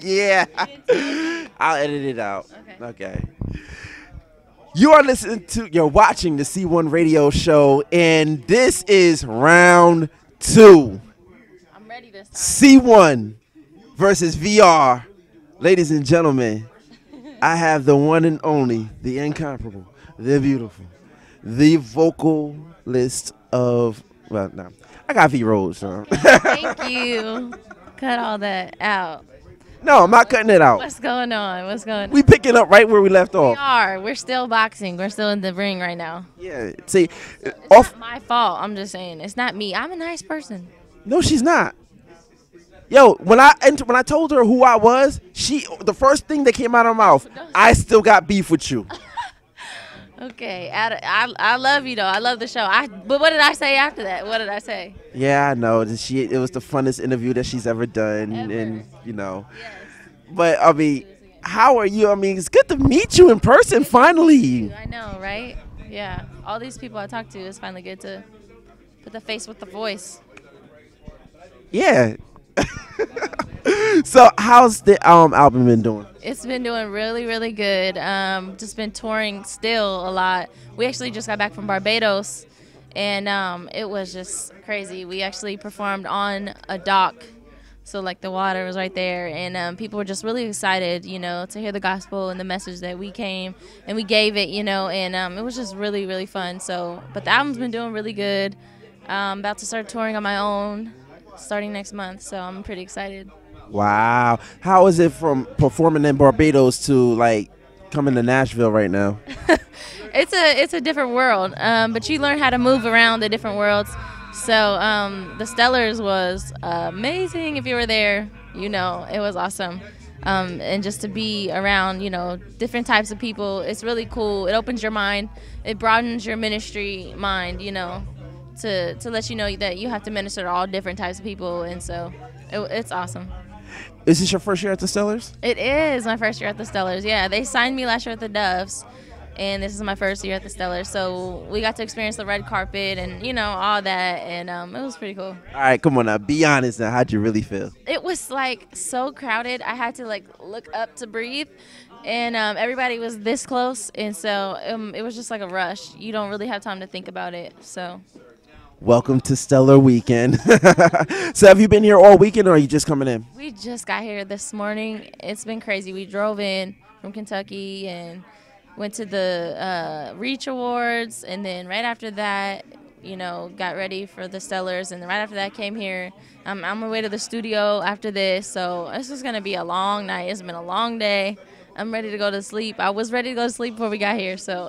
Yeah. I'll edit it out. Okay. Okay. You're watching the C1 radio show, and this is round two. I'm ready this time. C1 versus VR. Ladies and gentlemen, I have the one and only, the incomparable, the beautiful, the vocalist of, well, no, I got V Rose. So. Thank you. Cut all that out. No, I'm not cutting it out. What's going on? What's going on? We picking up right where we left We off. are. We're still boxing. We're still in the ring right now. Yeah, see, It's off. not my fault. I'm just saying. It's not me. I'm a nice person. No, she's not. Yo, when I told her who I was, the first thing that came out of her mouth, I still got beef with you. Okay. I love you, though. I love the show. But what did I say after that? What did I say? Yeah, I know. It was the funnest interview that she's ever done, and you know. Yes. But I mean, how are you? I mean, it's good to meet you in person finally. I know, right? Yeah. All these people I talked to, it's finally good to put the face with the voice. Yeah. So how's the album been doing? It's been doing really, really good. Just been touring still a lot. We actually just got back from Barbados, and it was just crazy. We actually performed on a dock, so like the water was right there, and people were just really excited, to hear the gospel and the message that we came and we gave it, and it was just really, really fun. So, but the album's been doing really good. I'm about to start touring on my own starting next month, so I'm pretty excited. Wow. How is it from performing in Barbados to like coming to Nashville right now? It's a different world, but you learn how to move around the different worlds. So the Stellars was amazing. If you were there, it was awesome. And just to be around, different types of people, it's really cool. It opens your mind. It broadens your ministry mind, to let you know that you have to minister to all different types of people. And so it's awesome. Is this your first year at the Stellars? It is my first year at the Stellars. Yeah, they signed me last year at the Doves, and this is my first year at the Stellars. So we got to experience the red carpet and, all that, and it was pretty cool. All right, come on now. Be honest now. How'd you really feel? It was, so crowded. I had to, look up to breathe, and everybody was this close, and so it was just like a rush. You don't really have time to think about it, so. Welcome to Stellar Weekend. So have you been here all weekend, or are you just coming in? We just got here this morning. It's been crazy. We drove in from Kentucky and went to the Reach Awards, and then right after that, got ready for the Stellars, and then right after that came here. I'm on my way to the studio after this, so this is going to be a long night. It's been a long day. I'm ready to go to sleep. I was ready to go to sleep before we got here, so.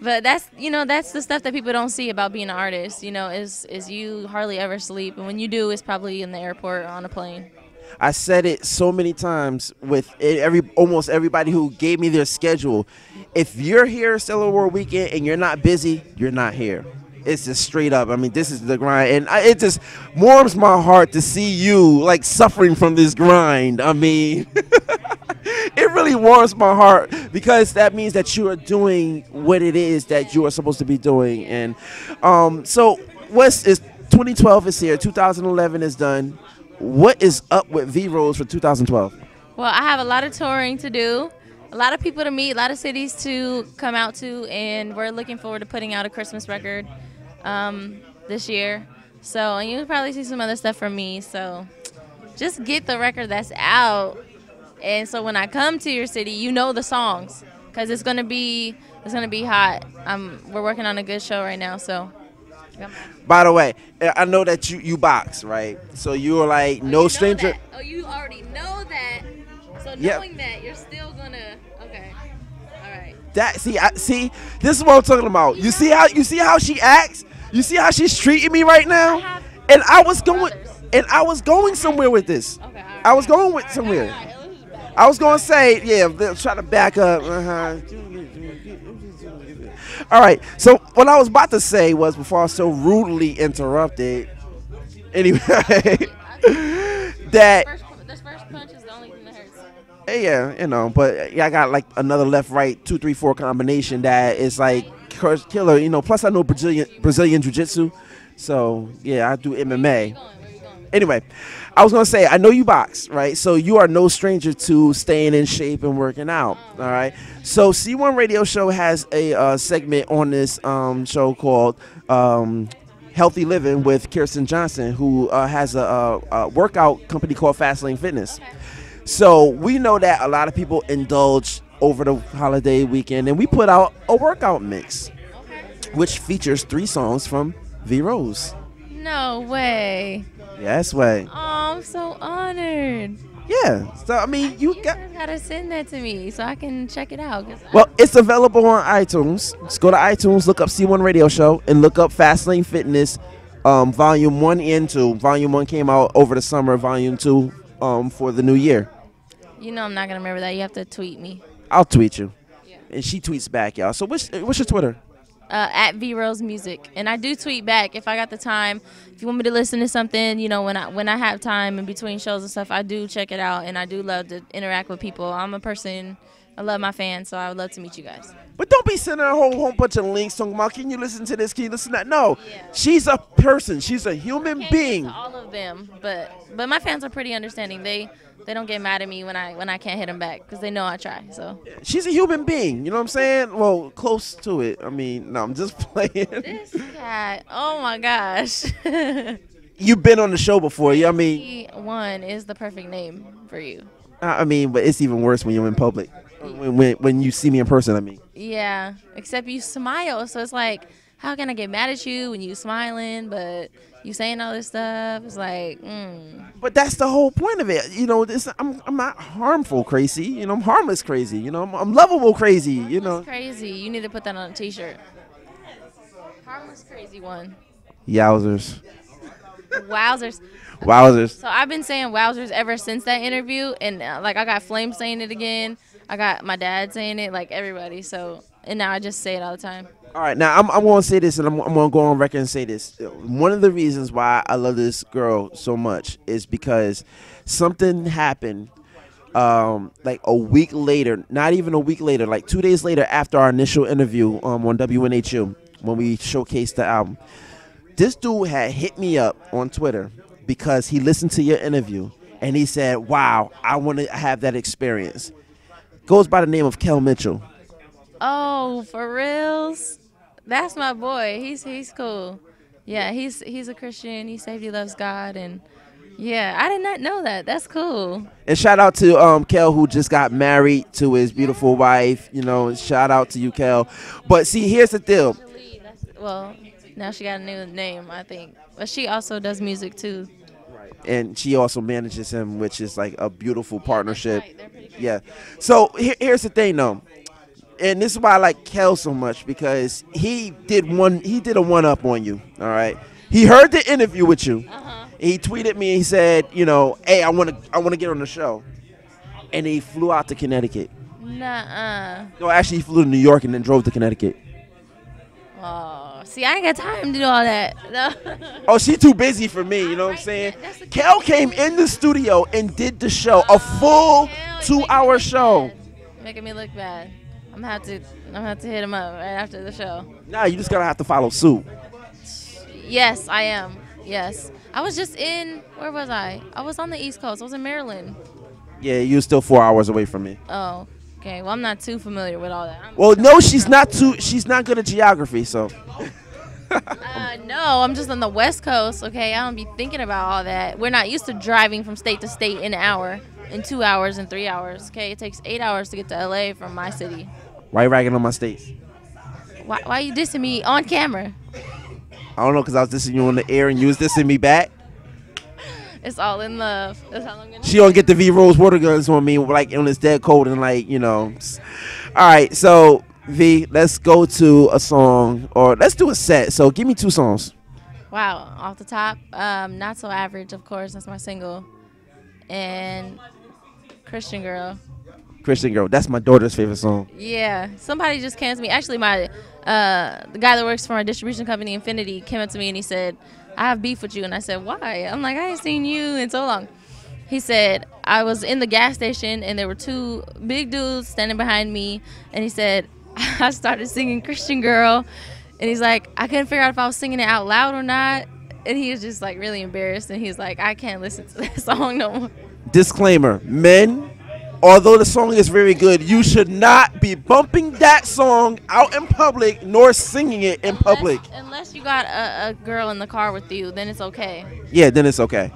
But that's the stuff that people don't see about being an artist, is you hardly ever sleep. And when you do, it's probably in the airport or on a plane. I said it so many times with almost everybody who gave me their schedule. If you're here Stellar World Weekend and you're not busy, you're not here. It's just straight up. I mean, this is the grind. And it just warms my heart to see you, suffering from this grind. I mean, it really warms my heart because that means that you are doing what it is that you are supposed to be doing. And so 2012 is here. 2011 is done. What is up with V Rose for 2012? Well, I have a lot of touring to do, a lot of people to meet, a lot of cities to come out to, and we're looking forward to putting out a Christmas record this year. So, and you'll probably see some other stuff from me. So just get the record that's out. And so when I come to your city, you know the songs, because it's gonna be hot. We're working on a good show right now, so. By the way, I know that you box, right? So you're no stranger. Oh, you already know that. So Yep. knowing that, you're still gonna. Okay. All right. See, this is what I'm talking about. You see how she acts? You see how she's treating me right now? And I was going somewhere with this. Okay. All right. I was going with somewhere. All right, let's just back up. I was going to say, yeah, they'll try to back up. All right. So what I was about to say was, before I was so rudely interrupted, anyway, that, This first punch is the only thing that hurts. yeah, but I got another left, right, 2, 3, 4 combination that is killer, plus I know Brazilian jiu-jitsu. So, yeah, I do MMA. Where you going? Anyway, I was gonna say, I know you box, right? So you are no stranger to staying in shape and working out. All right. So C1 Radio Show has a segment on this show called Healthy Living with Kirsten Johnson, who has a workout company called Fastlane Fitness. So we know that a lot of people indulge over the holiday weekend, and we put out a workout mix, which features 3 songs from V Rose. No way. Yes, way. Oh, I'm so honored. Yeah. So I mean, you got. guys gotta send that to me so I can check it out. Well, it's available on iTunes. Just go to iTunes, look up C1 Radio Show, and look up Fastlane Fitness, Volume 1 and 2. Volume 1 came out over the summer. Volume 2 for the new year. You know I'm not gonna remember that. You have to tweet me. I'll tweet you. Yeah. And she tweets back, y'all. So what's your Twitter? At V-Rose Music, and I do tweet back if I got the time. If you want me to listen to something, you know, when I have time in between shows and stuff, I do check it out, and I do love to interact with people. I'm a person, I love my fans, so I would love to meet you guys. But don't be sending a whole bunch of links talking about, can you listen to this, can you listen to that? No, she's a person, she's a human Can't being. get to all of them, but my fans are pretty understanding. They don't get mad at me when I can't hit them back because they know I try. So she's a human being, you know what I'm saying? Well, close to it. I mean, no, I'm just playing. this cat, oh my gosh. You've been on the show before, yeah. I mean, One is the perfect name for you. I mean, but it's even worse when you're in public. When you see me in person, I mean. Yeah, except you smile, so it's like, how can I get mad at you when you smiling, but you saying all this stuff? It's like, But that's the whole point of it. You know, I'm not harmful crazy. You know, I'm harmless crazy. You know, I'm lovable crazy. You know. That's crazy. You need to put that on a T-shirt. Harmless crazy one. Yowzers. Wowzers. Wowzers. So I've been saying wowzers ever since that interview, and like I got Flame saying it again. I got my dad saying it, like everybody. So, and now I just say it all the time. All right, now I'm going to say this, and I'm going to go on record and say this. One of the reasons why I love this girl so much is because something happened like a week later, not even a week later, like 2 days later after our initial interview on WNHU when we showcased the album. This dude had hit me up on Twitter because he listened to your interview, and he said, wow, I want to have that experience. Goes by the name of Kel Mitchell. Oh, for reals? That's my boy. He's cool. Yeah, he's a Christian. He saved. He loves God, and yeah, I did not know that. That's cool. And shout out to Kel, who just got married to his beautiful wife. You know, shout out to you, Kel. But see, here's the deal. Well, now she got a new name, I think, but she also does music too. And she also manages him, which is like a beautiful partnership. Yeah. So here's the thing, though. And this is why I like Kel so much, because he did a one-up on you, all right? He heard the interview with you. He tweeted me and he said, you know, hey, I want to get on the show. And he flew out to Connecticut. Nuh-uh. No, actually he flew to New York and then drove to Connecticut. Oh, see, I ain't got time to do all that. No. Oh, she too busy for me, you know what I'm saying? Kel came in the studio and did the show, a full 2-hour show. Making me look bad. I'm gonna have to hit him up right after the show. Nah, you just gotta have to follow suit. Yes, I am. Yes. I was just where was I? I was on the East Coast. I was in Maryland. Yeah, you're still 4 hours away from me. Oh, okay. Well, I'm not too familiar with all that. Well, no, she's not good at geography, so. No, I'm just on the West Coast, okay? I don't be thinking about all that. We're not used to driving from state to state in an hour, in 2 hours, and 3 hours, okay? It takes 8 hours to get to LA from my city. Why you ragging on my states? Why you dissing me on camera? I don't know, because I was dissing you on the air and you was dissing me back. It's all in love. That's how I'm gonna She don't get the V Rose water guns on me, like, when it's dead cold and, like, you know. All right, so, V, let's go to a song, or let's do a set. So give me 2 songs. Wow, off the top, Not So Average, of course, that's my single. And Christian Girl. Christian Girl, that's my daughter's favorite song. Yeah, somebody just came to me. Actually, the guy that works for my distribution company, Infinity, came up to me and he said, I have beef with you. And I said, why? I'm like, I ain't seen you in so long. He said, I was in the gas station and there were 2 big dudes standing behind me. And he said, I started singing Christian Girl. And he's like, I couldn't figure out if I was singing it out loud or not. And he was just like really embarrassed, and he's like, I can't listen to that song no more. Disclaimer, men, although the song is very good, you should not be bumping that song out in public nor singing it in public. Unless you got a girl in the car with you, then it's okay. Yeah, then it's okay.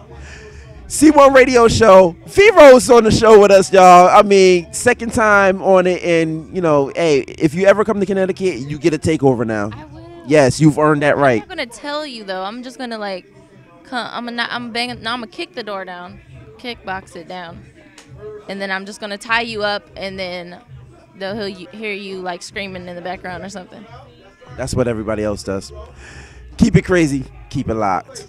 C1 Radio Show. V-Rose on the show with us, y'all. I mean, second time on it, and you know, hey, if you ever come to Connecticut, you get a takeover now. I will. Yes, you've earned that right. I'm not gonna tell you though. I'm just gonna like, I'm gonna kick the door down, kickbox it down, and then I'm just gonna tie you up, and then he'll hear you like screaming in the background or something. That's what everybody else does. Keep it crazy. Keep it locked.